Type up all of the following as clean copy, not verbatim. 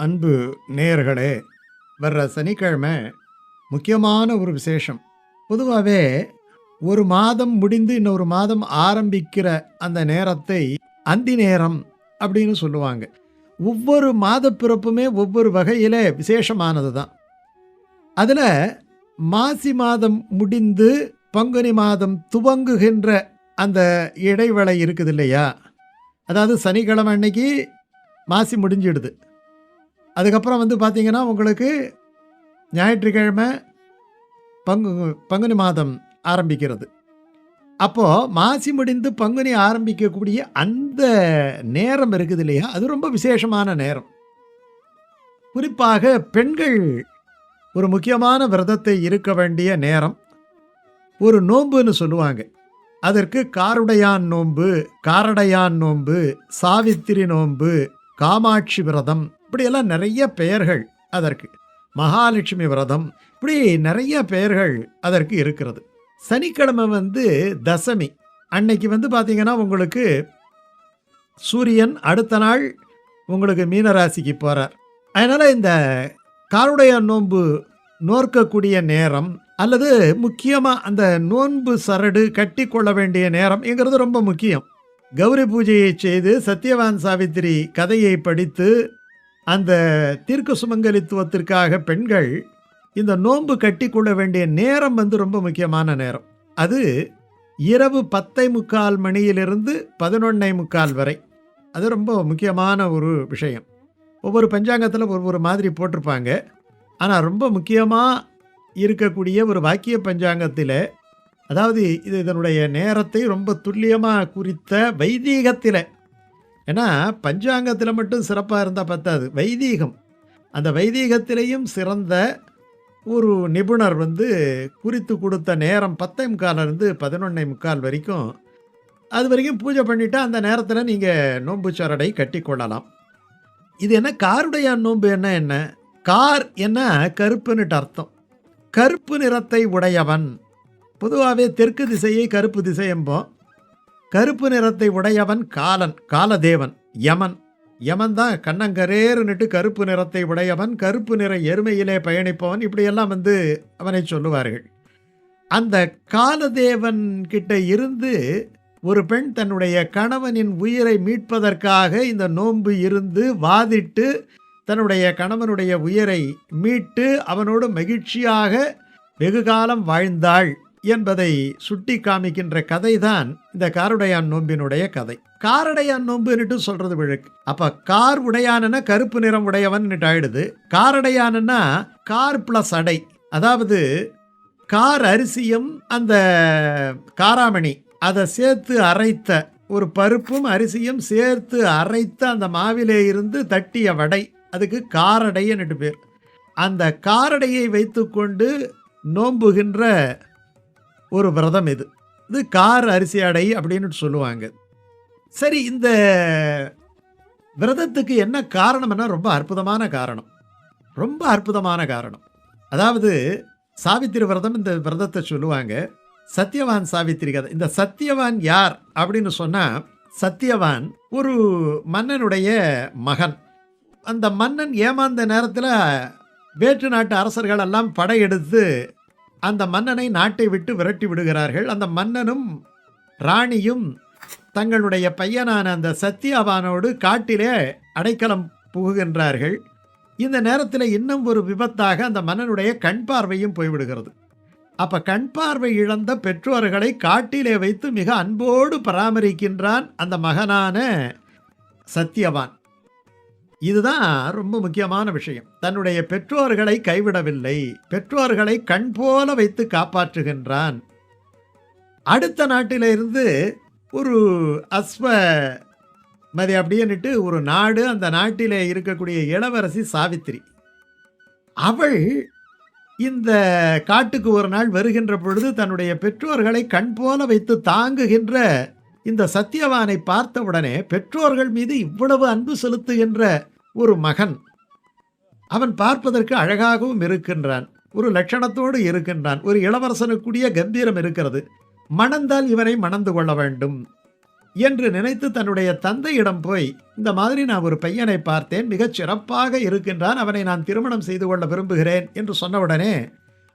அன்பு நேயர்களே, வர்ற சனிக்கிழமை முக்கியமான ஒரு விசேஷம். பொதுவாகவே ஒரு மாதம் முடிந்து இன்னொரு மாதம் ஆரம்பிக்கிற அந்த நேரத்தை அந்தி நேரம் அப்படின்னு சொல்லுவாங்க. ஒவ்வொரு மாத பிறப்புமே ஒவ்வொரு வகையில் விசேஷமானது தான். அதில் மாசி மாதம் முடிந்து பங்குனி மாதம் துவங்குகின்ற அந்த இடைவேளை இருக்குது இல்லையா? அதாவது சனிக்கிழமை அன்னைக்கு மாசி முடிஞ்சிடுது. அதுக்கப்புறம் பார்த்தீங்கன்னா உங்களுக்கு ஞாயிற்றுக்கிழமை பங்குனி மாதம் ஆரம்பிக்கிறது. அப்போது மாசி முடிந்து பங்குனி ஆரம்பிக்கக்கூடிய அந்த நேரம் இருக்குது இல்லையா, அது ரொம்ப விசேஷமான நேரம். குறிப்பாக பெண்கள் ஒரு முக்கியமான விரதத்தை இருக்க வேண்டிய நேரம். ஒரு நோன்புன்னு சொல்லுவாங்க. அதற்கு காருடையான் நோன்பு, காரடையான் நோன்பு, சாவித்திரி நோன்பு, காமாட்சி விரதம், இப்படியெல்லாம் நிறைய பெயர்கள் அதற்கு. மகாலட்சுமி விரதம், இப்படி நிறைய பெயர்கள் அதற்கு இருக்கிறது. சனிக்கிழமை தசமி அன்னைக்கு பார்த்தீங்கன்னா உங்களுக்கு சூரியன் அடுத்த நாள் உங்களுக்கு மீனராசிக்கு போகிறார். அதனால் இந்த காருடையான் நோன்பு நோற்கக்கூடிய நேரம் அல்லது முக்கியமாக அந்த நோன்பு சரடு கட்டி கொள்ள வேண்டிய நேரம்ங்கிறது ரொம்ப முக்கியம். கௌரி பூஜையை செய்து சத்யவான் சாவித்திரி கதையை படித்து அந்த தீர்க்க சுமங்கலித்துவத்திற்காக பெண்கள் இந்த நோன்பு கட்டி கொள்ள வேண்டிய நேரம் ரொம்ப முக்கியமான நேரம். அது இரவு 10:45 மணியிலிருந்து 11:45 வரை. அது ரொம்ப முக்கியமான ஒரு விஷயம். ஒவ்வொரு பஞ்சாங்கத்தில் ஒவ்வொரு மாதிரி போட்டிருப்பாங்க. ஆனால் ரொம்ப முக்கியமாக இருக்கக்கூடிய ஒரு வாக்கிய பஞ்சாங்கத்தில், அதாவது இதனுடைய நேரத்தை ரொம்ப துல்லியமாக குறித்த வைதீகத்தில், ஏன்னா பஞ்சாங்கத்தில் மட்டும் சிறப்பாக இருந்தால் பத்தாது, வைதீகம், அந்த வைதீகத்திலையும் சிறந்த ஒரு நிபுணர் குறித்து கொடுத்த நேரம் 10:45 11:45 வரைக்கும். அது வரைக்கும் பூஜை பண்ணிவிட்டு அந்த நேரத்தில் நீங்கள் நோன்பு சரடை கட்டி கொள்ளலாம். இது என்ன காருடையான் நோன்பு? என்ன கார் என்ன கருப்புன்னுட்டு அர்த்தம். கருப்பு நிறத்தை உடையவன். பொதுவாகவே தெற்கு திசையை கருப்பு திசை என்போம். கருப்பு நிறத்தை உடையவன் காலன், காலதேவன், யமன். யமன் தான் கண்ணங்கரேறுன்னுட்டு கருப்பு நிறத்தை உடையவன், கருப்பு நிற எருமையிலே பயணிப்பவன், இப்படியெல்லாம் அவனை சொல்லுவார்கள். அந்த காலதேவன் கிட்ட இருந்து ஒரு பெண் தன்னுடைய கணவனின் உயிரை மீட்பதற்காக இந்த நோன்பு இருந்து வாதிட்டு தன்னுடைய கணவனுடைய உயிரை மீட்டு அவனோடு மகிழ்ச்சியாக வெகுகாலம் வாழ்ந்தாள் என்பதை சுட்டி காமிக்கின்ற கதை தான் இந்த காருடையான் நோம்பினுடைய கதை. காரடையான் நோம்புன்னுட்டு சொல்றது விழுக்கு. அப்ப கார் உடையானனா கருப்பு நிறம் உடையவன் ஆயிடுது. காரடையானனா கார் பிளஸ் அடை, அதாவது கார் அரிசியும் அந்த காராமணி அதை சேர்த்து அரைத்த ஒரு பருப்பும் அரிசியும் சேர்த்து அரைத்த அந்த மாவிலே இருந்து தட்டிய வடை, அதுக்கு காரடைன்னு பேர். அந்த காரடையை வைத்துக்கொண்டு நோம்புகின்ற ஒரு விரதம் இது. இது கார் அரிசி அடை அப்படின்னு சொல்லுவாங்க. சரி, இந்த விரதத்துக்கு என்ன காரணம்னா ரொம்ப அற்புதமான காரணம். ரொம்ப அற்புதமான காரணம். அதாவது சாவித்திரி விரதம், இந்த விரதத்தை சொல்லுவாங்க சத்யவான் சாவித்திரி கதை. இந்த சத்யவான் யார் அப்படின்னு சொன்னால், சத்யவான் ஒரு மன்னனுடைய மகன். அந்த மன்னன் ஏமாந்த நேரத்தில் வேற்று நாட்டு அரசர்கள் எல்லாம் படையெடுத்து அந்த மன்னனை நாட்டை விட்டு விரட்டி விடுகிறார்கள். அந்த மன்னனும் ராணியும் தங்களுடைய பையனான அந்த சத்யவானோடு காட்டிலே அடைக்கலம் புகுகின்றார்கள். இந்த நேரத்தில் இன்னும் ஒரு விபத்தாக அந்த மன்னனுடைய கண் பார்வையும் போய்விடுகிறது. அப்போ கண் பார்வை இழந்த பெற்றோர்களை காட்டிலே வைத்து மிக அன்போடு பராமரிக்கின்றான் அந்த மகனான சத்யவான். இதுதான் ரொம்ப முக்கியமான விஷயம். தன்னுடைய பெற்றோர்களை கைவிடவில்லை, பெற்றோர்களை கண் போல வைத்து காப்பாற்றுகின்றான். அடுத்த நாட்டிலிருந்து ஒரு அஸ்வமதி அப்படின்னுட்டு ஒரு நாடு, அந்த நாட்டிலே இருக்கக்கூடிய இளவரசி சாவித்திரி. அவள் இந்த காட்டுக்கு ஒரு நாள் வருகின்ற பொழுது தன்னுடைய பெற்றோர்களை கண் போல வைத்து தாங்குகின்ற இந்த சத்யவானை பார்த்தவுடனே, பெற்றோர்கள் மீது இவ்வளவு அன்பு செலுத்துகின்ற ஒரு மகன், அவன் பார்ப்பதற்கு அழகாகவும் இருக்கின்றான், ஒரு லட்சணத்தோடு இருக்கின்றான், ஒரு இளவரசனுக்குரிய கம்பீரம் இருக்கிறது, மணந்தால் இவனை மணந்து கொள்ள வேண்டும் என்று நினைத்து தன்னுடைய தந்தையிடம் போய், இந்த மாதிரி நான் ஒரு பையனை பார்த்தேன், மிகச் சிறப்பாக இருக்கின்றான், அவனை நான் திருமணம் செய்து கொள்ள விரும்புகிறேன் என்று சொன்னவுடனே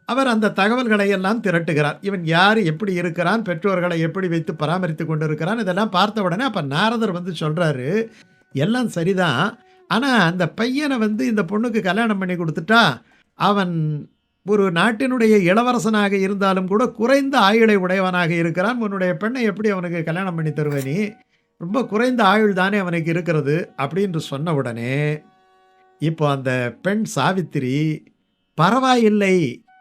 அவர் அந்த தகவல்களை எல்லாம் திரட்டுகிறார். இவன் யார், எப்படி இருக்கிறான், பெற்றோர்களை எப்படி வைத்து பராமரித்து கொண்டிருக்கிறான், இதெல்லாம் பார்த்த உடனே அப்போ நாரதர் வந்து சொல்கிறாரு, எல்லாம் சரிதான், ஆனால் அந்த பையனை வந்து இந்த பொண்ணுக்கு கல்யாணம் பண்ணி கொடுத்துட்டா அவன் ஒரு நாட்டினுடைய இளவரசனாக இருந்தாலும் கூட குறைந்த ஆயுளை உடையவனாக இருக்கிறான். உன்னுடைய பெண்ணை எப்படி அவனுக்கு கல்யாணம் பண்ணி தருவே, நீ ரொம்ப குறைந்த ஆயுள் தானே அவனுக்கு இருக்கிறது அப்படின்னு சொன்ன உடனே இப்போ அந்த பெண் சாவித்திரி, பரவாயில்லை,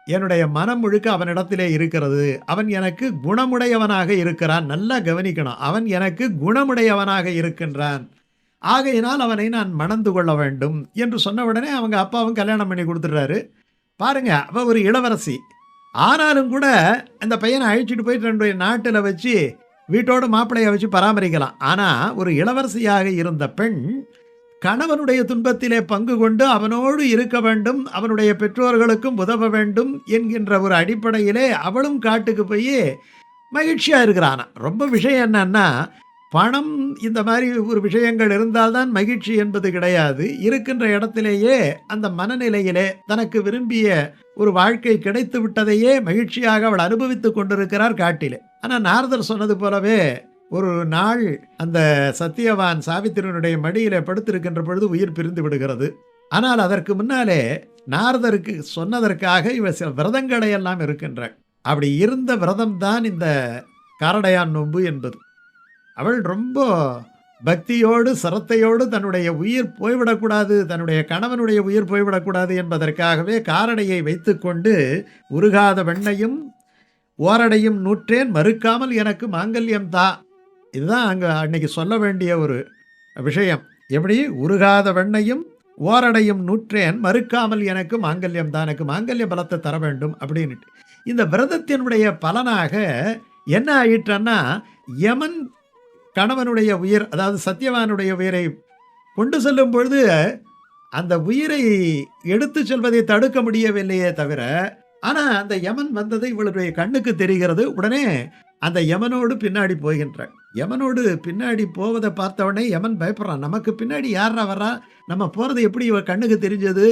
என்னுடைய மனம் முழுக்க அவனிடத்திலே இருக்கிறது, அவன் எனக்கு குணமுடையவனாக இருக்கிறான், நல்லா கவனிக்கணும், அவன் எனக்கு குணமுடையவனாக இருக்கின்றான், ஆகையினால் அவனை நான் மணந்து கொள்ள வேண்டும் என்று சொன்ன உடனே அவங்க அப்பாவும் கல்யாணம் பண்ணி கொடுத்துட்றாரு. பாருங்க, அவ ஒரு இளவரசி, ஆனாலும் கூட அந்த பையனை அழைச்சிட்டு போயிட்டு தன்னுடைய நாட்டில் வச்சு வீட்டோடு மாப்பிள்ளையை வச்சு பராமரிக்கலாம். ஆனால் ஒரு இளவரசியாக இருந்த பெண் கணவனுடைய துன்பத்திலே பங்கு கொண்டு அவனோடு இருக்க வேண்டும், அவனுடைய பெற்றோர்களுக்கும் உதவ வேண்டும் என்கின்ற ஒரு அடிப்படையிலே அவளும் காட்டுக்கு போய் மகிழ்ச்சியாக இருக்கிறானா. ரொம்ப விஷயம் என்னன்னா, பணம் இந்த மாதிரி ஒரு விஷயங்கள் இருந்தால்தான் மகிழ்ச்சி என்பது கிடையாது. இருக்கின்ற இடத்திலேயே அந்த மனநிலையிலே தனக்கு விரும்பிய ஒரு வாழ்க்கை கிடைத்து விட்டதையே மகிழ்ச்சியாக அவள் அனுபவித்துக் கொண்டிருக்கிறார் காட்டிலே. ஆனால் நாரதர் சொன்னது போலவே ஒரு நாள் அந்த சத்தியவான் சாவித்திரனுடைய மடியிலே படுத்திருக்கின்ற பொழுது உயிர் பிரிந்து விடுகிறது. ஆனால் அதற்கு முன்னாலே நாரதருக்கு சொன்னதற்காக இவர் சில விரதங்களை எல்லாம் இருக்கின்றாள். அப்படி இருந்த விரதம் தான் இந்த காரடையான் நோன்பு என்பது. அவள் ரொம்ப பக்தியோடு சிரத்தையோடு தன்னுடைய உயிர் போய்விடக்கூடாது, தன்னுடைய கணவனுடைய உயிர் போய்விடக்கூடாது என்பதற்காகவே காரடையை வைத்துக்கொண்டு, உருகாத வெண்ணையும் ஓரடையும் நூற்றேன், மறுக்காமல் எனக்கு மாங்கல்யம் தா, இதுதான் அங்கே அன்னைக்கு சொல்ல வேண்டிய ஒரு விஷயம். எப்படி உருகாத வெண்ணையும் ஓரடையும் நூற்றேன், மறுக்காமல் எனக்கு மாங்கல்யம் தான், எனக்கு மாங்கல்ய பலத்தை தர வேண்டும் அப்படின்ட்டு. இந்த விரதத்தினுடைய பலனாக என்ன ஆயிற்றன்னா, யமன் கணவனுடைய உயிர், அதாவது சத்தியவானுடைய உயிரை கொண்டு செல்லும் பொழுது அந்த உயிரை எடுத்து செல்வதை தடுக்க முடியவில்லையே தவிர, ஆனால் அந்த யமன் வந்தது இவளுடைய கண்ணுக்கு தெரிகிறது. உடனே அந்த யமனோடு பின்னாடி போகின்றாள். யமனோடு பின்னாடி போவதை பார்த்தவொடனே யமன் பயப்படுறான், நமக்கு பின்னாடி யாரா வர்றா, நம்ம போகிறது எப்படி இவ கண்ணுக்கு தெரிஞ்சது.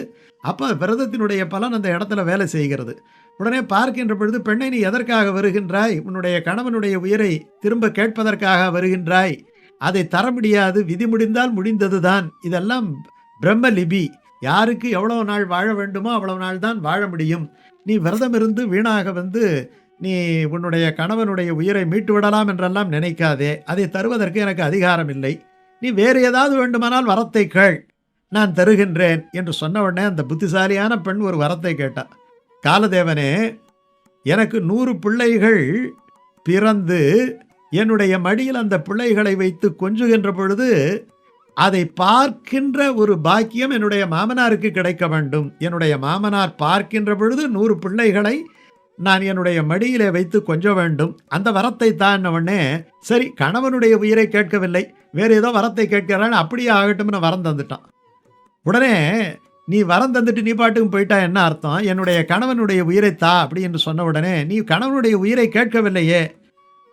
அப்போ விரதத்தினுடைய பலன் அந்த இடத்துல வேலை செய்கிறது. உடனே பார்க்கின்ற பொழுது, பெண்ணை நீ எதற்காக வருகின்றாய், உன்னுடைய கணவனுடைய உயிரை திரும்ப கேட்பதற்காக வருகின்றாய், அதை தர முடியாது, விதி முடிந்தால் முடிந்தது தான், இதெல்லாம் பிரம்ம லிபி, யாருக்கு எவ்வளவு நாள் வாழ வேண்டுமோ அவ்வளவு நாள் தான் வாழ முடியும், நீ விரதம் இருந்து வீணாக வந்து நீ உன்னுடைய கணவனுடைய உயிரை மீட்டு விடலாம் என்றெல்லாம் நினைக்காதே, அதை தருவதற்கு எனக்கு அதிகாரம் இல்லை, நீ வேறு ஏதாவது வேண்டுமானால் வரத்தை கேள், நான் தருகின்றேன் என்று சொன்ன உடனே அந்த புத்திசாலியான பெண் ஒரு வரத்தை கேட்டாள். காலதேவனே, எனக்கு 100 பிள்ளைகள் பிறந்து என்னுடைய மடியில் அந்த பிள்ளைகளை வைத்து கொஞ்சுகின்ற பொழுது அதை பார்க்கின்ற ஒரு பாக்கியம் என்னுடைய மாமனாருக்கு கிடைக்க வேண்டும். என்னுடைய மாமனார் பார்க்கின்ற பொழுது 100 பிள்ளைகளை நான் என்னுடைய மடியிலே வைத்து கொஞ்ச வேண்டும், அந்த வரத்தை தான். உடனே சரி, கணவனுடைய உயிரை கேட்கவில்லை, வேறு ஏதோ வரத்தை கேட்கிறான், அப்படியே ஆகட்டும்னு வரம் தந்துட்டான். உடனே நீ வரம் தந்துட்டு நீ பாட்டுக்கும் போயிட்டா என்ன அர்த்தம், என்னுடைய கணவனுடைய உயிரை தா அப்படி என்று சொன்ன உடனே நீ கணவனுடைய உயிரை கேட்கவில்லையே.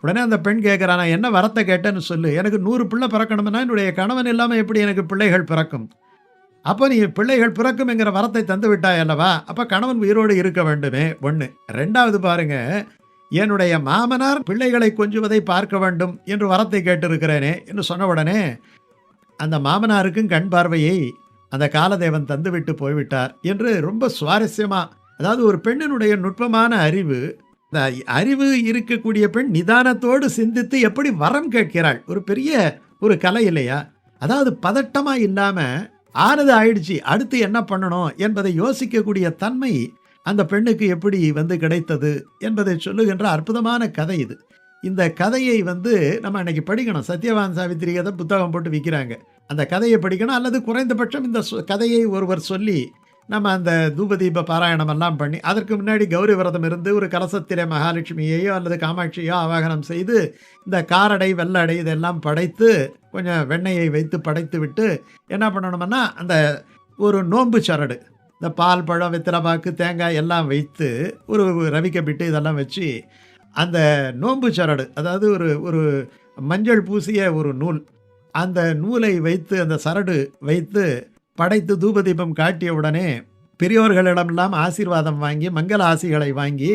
உடனே அந்த பெண் கேட்குறான், நான் என்ன வரத்தை கேட்டேன்னு சொல்லு, எனக்கு 100 பிள்ளை பிறக்கணும்னா என்னுடைய கணவன் இல்லாமல் எப்படி எனக்கு பிள்ளைகள் பிறக்கும், அப்போ நீ பிள்ளைகள் பிறக்கும் என்கிற வரத்தை தந்து விட்டாய் அல்லவா, அப்போ கணவன் உயிரோடு இருக்க வேண்டுமே. ஒன்று. ரெண்டாவது பாருங்க, என்னுடைய மாமனார் பிள்ளைகளை கொஞ்சுவதை பார்க்க வேண்டும் என்று வரத்தை கேட்டிருக்கிறேனே என்று சொன்ன உடனே அந்த மாமனாருக்கும் கண் பார்வையை அந்த காலதேவன் தந்துவிட்டு போய்விட்டார் என்று ரொம்ப சுவாரஸ்யமாக, அதாவது ஒரு பெண்ணினுடைய நுட்பமான அறிவு, இந்த அறிவு இருக்கக்கூடிய பெண் நிதானத்தோடு சிந்தித்து எப்படி வரம் கேட்கிறாள், ஒரு பெரிய ஒரு கலை இல்லையா. அதாவது பதட்டமாக இல்லாமல் ஆனது ஆயிடுச்சு, அடுத்து என்ன பண்ணணும் என்பதை யோசிக்கக்கூடிய தன்மை அந்த பெண்ணுக்கு எப்படி வந்து கிடைத்தது என்பதை சொல்லுகின்ற அற்புதமான கதை இது. இந்த கதையை வந்து நம்ம அன்னைக்கு படிக்கணும். சத்யவான் சாவித்திரி கதை புத்தகம் போட்டு விற்கிறாங்க, அந்த கதையை படிக்கணும். அல்லது குறைந்தபட்சம் இந்த கதையை ஒருவர் சொல்லி நம்ம அந்த தூபதீப பாராயணமெல்லாம் பண்ணி, அதற்கு முன்னாடி கௌரி விரதம் இருந்து ஒரு கலசத்திலே மகாலட்சுமியையோ அல்லது காமாட்சியோ ஆவாகனம் செய்து இந்த காரடை வெள்ளடை இதெல்லாம் படைத்து கொஞ்சம் வெண்ணெயை வைத்து படைத்து விட்டு என்ன பண்ணணும்னா, அந்த ஒரு நோன்பு சரடு, இந்த பால் பழம் வெத்திலப்பாக்கு தேங்காய் எல்லாம் வைத்து ஒரு ரவிக்கை பிட்டு இதெல்லாம் வச்சு அந்த நோன்பு சரடு, அதாவது ஒரு ஒரு மஞ்சள் பூசிய ஒரு நூல். அந்த நூலை வைத்து அந்த சரடு வைத்து படைத்து தூபதீபம் காட்டிய உடனே பெரியோர்களிடமெல்லாம் ஆசீர்வாதம் வாங்கி மங்கள ஆசிகளை வாங்கி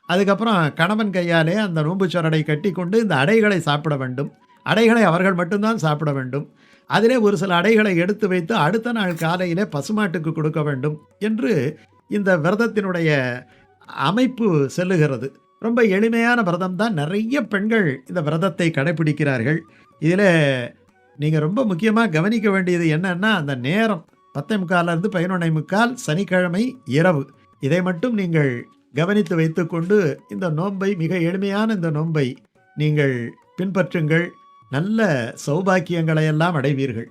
அதுக்கப்புறம் கணவன் கையாலே அந்த நோன்பு சரடை கட்டி கொண்டு இந்த அடைகளை சாப்பிட வேண்டும். அடைகளை அவர்கள் மட்டும்தான் சாப்பிட வேண்டும். அதிலே ஒரு சில அடைகளை எடுத்து வைத்து அடுத்த நாள் காலையிலே பசுமாட்டுக்கு கொடுக்க வேண்டும் என்று இந்த விரதத்தினுடைய அமைப்பு செல்லுகிறது. ரொம்ப எளிமையான விரதம் தான். நிறைய பெண்கள் இந்த விரதத்தை கடைபிடிக்கிறார்கள். இதில் நீங்கள் ரொம்ப முக்கியமாக கவனிக்க வேண்டியது என்னன்னா, அந்த நேரம் 10:45 11:45 சனிக்கிழமை இரவு. இதை மட்டும் நீங்கள் கவனித்து வைத்துக்கொண்டு இந்த நோன்பை, மிக எளிமையான இந்த நோன்பை நீங்கள் பின்பற்றுங்கள். நல்ல சௌபாக்கியங்களை எல்லாம் அடைவீர்கள்.